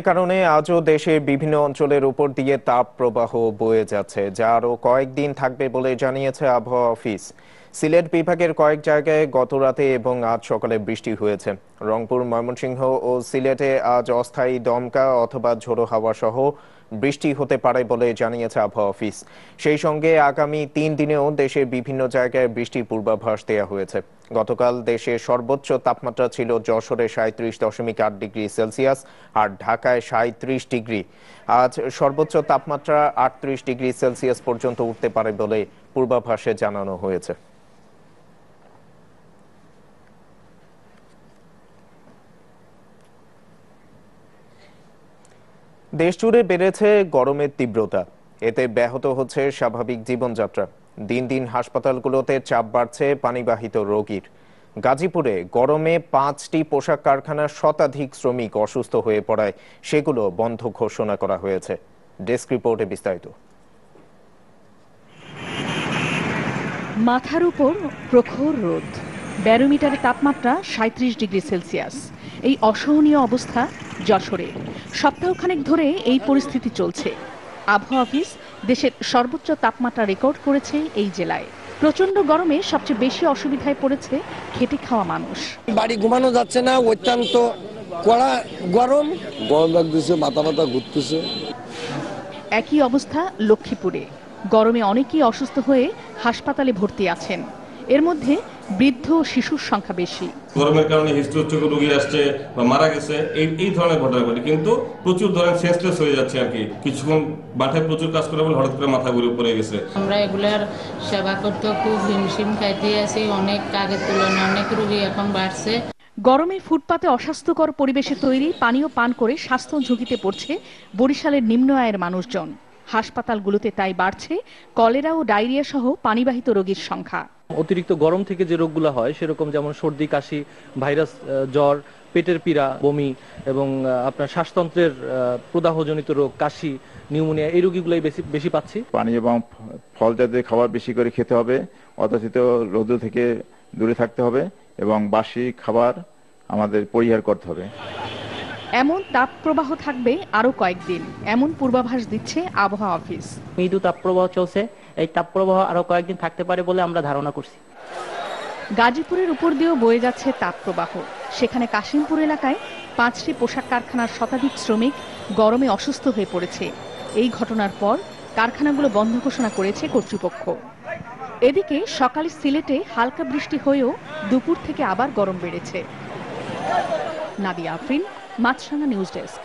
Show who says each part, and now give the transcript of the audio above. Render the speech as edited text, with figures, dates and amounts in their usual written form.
Speaker 1: কারণে আজও দেশের বিভিন্ন অঞ্চলের উপর দিয়ে তাপ প্রবাহ বয়ে যাচ্ছে, যা আরো কয়েকদিন থাকবে বলে জানিয়েছে আবহাওয়া অফিস। সিলেট বিভাগের কয়েক জায়গায় গত রাতে এবং আজ সকালে বৃষ্টি হয়েছে। রংপুর, ময়মনসিংহ ও সিলেটে আজ অস্থায়ী দমকা অথবা ঝোড়ো হাওয়া সহ বৃষ্টি হতে পারে বলে জানিয়েছে আবহাওয়া অফিস। সেই সঙ্গে আগামী 3 দিনেও দেশের বিভিন্ন জায়গায় বৃষ্টির পূর্বাভাস দেওয়া হয়েছে। গতকাল দেশের সর্বোচ্চ তাপমাত্রা ছিল যশোরে 37.8 ডিগ্রি সেলসিয়াস আর ঢাকায় 37 ডিগ্রি। আজ সর্বোচ্চ তাপমাত্রা 38 ডিগ্রি সেলসিয়াস পর্যন্ত উঠতে পারে বলে পূর্বাভাসে জানানো হয়েছে। দেশজুড়ে বেড়েছে গরমের তীব্রতা, এতে ব্যাহত হচ্ছে স্বাভাবিক জীবনযাত্রা। দিন দিন হাসপাতালগুলোতে চাপ বাড়ছে পানিবাহিত রোগীর। গাজীপুরে গরমে 5টি পোশাক কারখানার শতাধিক শ্রমিক অসুস্থ হয়ে পড়ায় সেগুলো বন্ধ ঘোষণা করা হয়েছে। ডেস্ক রিপোর্টে বিস্তারিত।
Speaker 2: মাথার উপর প্রখর রোদ, ব্যারোমিটারে তাপমাত্রা 37 ডিগ্রি সেলসিয়াস। এই অসহনীয় অবস্থা যশোরে। সপ্তাহখানেক ধরে এই পরিস্থিতি চলছে। আবহাওয়া অফিস দেশের সর্বোচ্চ তাপমাত্রা রেকর্ড করেছে এই জেলায়। প্রচন্ড গরমে সবচেয়ে বেশি অসুবিধায় পড়েছে খেটে খাওয়া মানুষ।
Speaker 3: বাড়ি ঘুমানো যাচ্ছে না, অত্যন্ত কড়া গরম লাগতেছে, মাথা মাথা ঘুরতেছে।
Speaker 2: একই অবস্থা লক্ষ্মীপুরে। গরমে অনেকেই অসুস্থ হয়ে হাসপাতালে ভর্তি আছেন। এর মধ্যে বৃদ্ধ ও শিশুর সংখ্যা বেশি।
Speaker 4: গরমের কারণে হৃদরোগ রোগী আসছে বা মারা গেছে, এই ধরনের ঘটনা ঘটে। কিন্তু প্রচুর ধরনের সেন্সলেস হয়ে যাচ্ছে আর কি। কিছুক্ষণ মাথায় প্রচুর কাজ করে বলে হঠাৎ করে মাথা ঘুরে পড়ে গেছে।
Speaker 5: আমরা এগুলার সেবা করতে খুব হিমশিম খাইতে আছি। অনেক আগের তুলনায় অনেক রোগী এখন বাড়ছে।
Speaker 2: গরমে ফুটপাতে অস্বাস্থ্যকর পরিবেশে তৈরি পানীয় পান করে স্বাস্থ্য ঝুঁকিতে পড়ছে বরিশালের নিম্ন আয়ের মানুষজন। হাসপাতালগুলোতে তাই বাড়ছে কলেরা ও ডায়রিয়া সহ পানিবাহিত রোগীর সংখ্যা।
Speaker 6: অতিরিক্ত গরম থেকে যে রোগগুলো হয় সেরকম যেমন সর্দি, কাশি, ভাইরাস জ্বর, পেটের পীড়া, বমি এবং আপনার শ্বাসতন্ত্রের প্রদাহজনিত রোগ, কাশি, নিউমোনিয়া, এই রোগীগুলোই বেশি পাচ্ছি।
Speaker 7: পানি এবং ফল জাতীয় খাবার বেশি করে খেতে হবে, অযাচিত রোদ থেকে দূরে থাকতে হবে এবং বাসি খাবার আমাদের পরিহার করতে হবে।
Speaker 2: এমন তাপ প্রবাহ থাকবে আরো কয়েকদিন, এমন পূর্বাভাস দিচ্ছে আবহাওয়া অফিস।
Speaker 8: মৃদু তাপপ্রবাহ চলছে, এই তাপপ্রবাহ আরো কয়েকদিন থাকতে পারে বলে আমরা ধারণা করছি।
Speaker 2: গাজীপুরের উপর দিয়েও বয়ে যাচ্ছে তাপপ্রবাহ। সেখানে কাশিমপুর এলাকায় 5টি পোশাক কারখানার শতাধিক শ্রমিক গরমে অসুস্থ হয়ে পড়েছে। এই ঘটনার পর কারখানাগুলো বন্ধ ঘোষণা করেছে কর্তৃপক্ষ। এদিকে সকালে সিলেটে হালকা বৃষ্টি হয়েও দুপুর থেকে আবার গরম বেড়েছে। নাদিয়া আফরিন, মাছরাঙা নিউজ ডেস্ক।